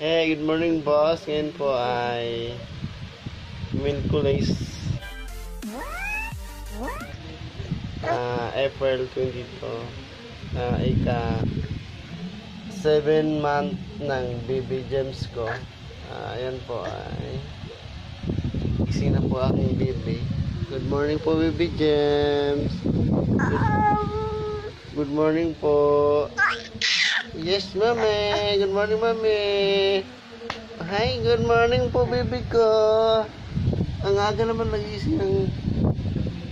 Good morning boss. Ngayon po ay Minkulis April 22, ika 7 month ng baby James ko. Ayan po ay gising na po aking baby. Good morning po baby James. Good morning po. Yes, mami. Good morning, mami. Hi, good morning po, baby ko. Ang aga naman nagising ng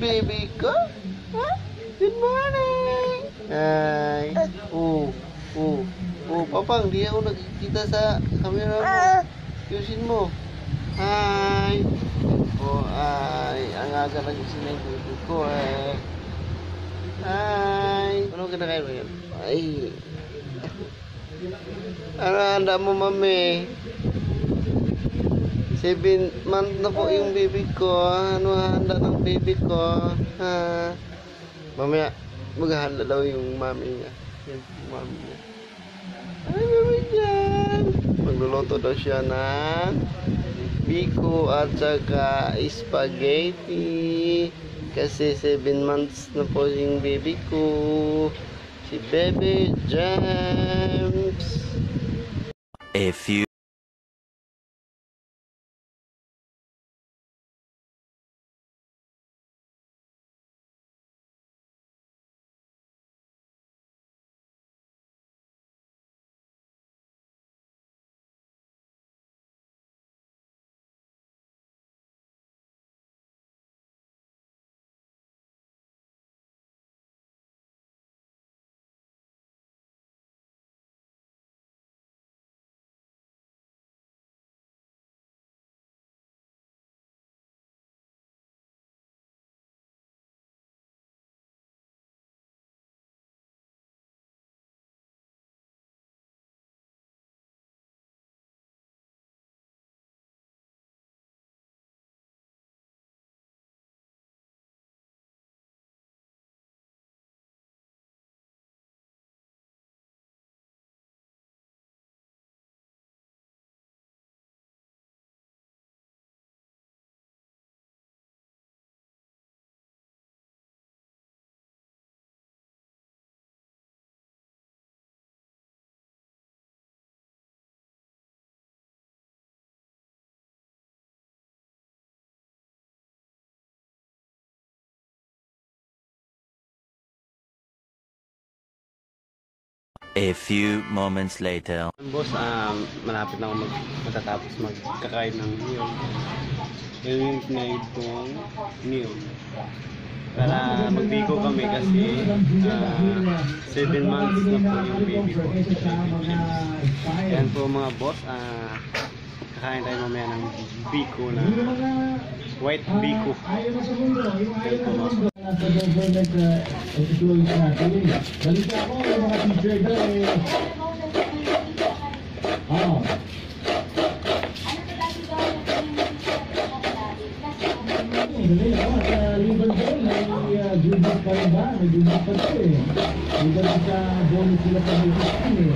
baby ko. Huh? Good morning. Hi. Papang, di ako nakikita sa camera mo. Yusin mo. Hi. Ang aga nagising ng baby ko, eh. Hi. Ano kinakain mo yan? Ay. Ano handa mo, mami? 7 month na po yung baby ko. Ano handa ng baby ko? Ha? Mamaya, maghahanda daw yung mami niya. Yung mami niya. Ay, mami dyan. Magluluto daw siya ng biko at saka spaghetti. Kasi 7 months na po yung baby ko. Si Baby James. A few moments later. Boss, malapit na ako matatapos magkakain ng meal. Yung tinaid kong meal. Para magbigo kami kasi 7 months na po yung baby ko. Ayan po mga boss, kakain tayo mamaya ng biko na white biko. Ayan po mga boss. Balita ko, yung mga teacher doon liban doon, may junior pa rin ba? May junior pa rin eh. Liban sa bonus sila pa rin eh.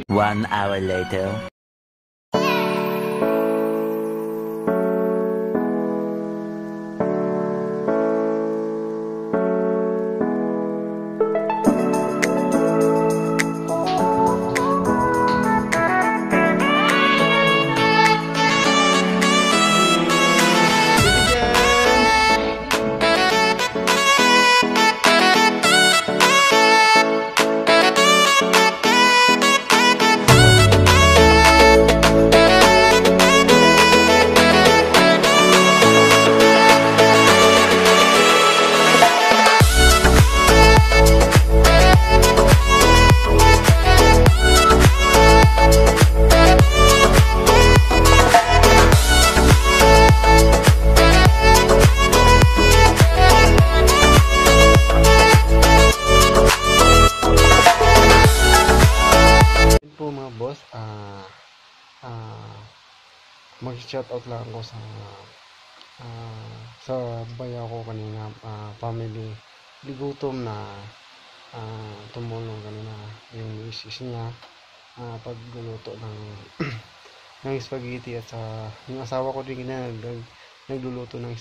1 hour later. mag-shoutout lang ako sa bayaw ko kanina, family ligutom na tumulong kanina yung misis niya pagluluto ng ng spaghetti, at sa yung asawa ko din na nagluluto ng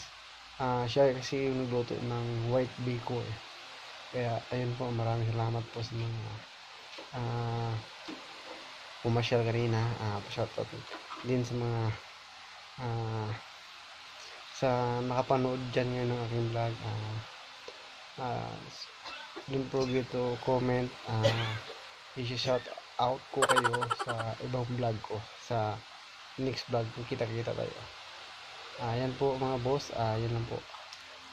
siya kasi yung nagluto ng white biko eh. Kaya ayun po, maraming salamat po sa mga pumasyal kanina. Shoutout din sa mga sa nakapanood dyan ngayon ng aking vlog. Don't forget to comment. I-shout out ko kayo sa ibang vlog ko, sa next vlog kung kita-kita tayo. Yan po mga boss, yan lang po.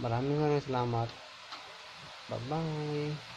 Maraming salamat. Bye bye.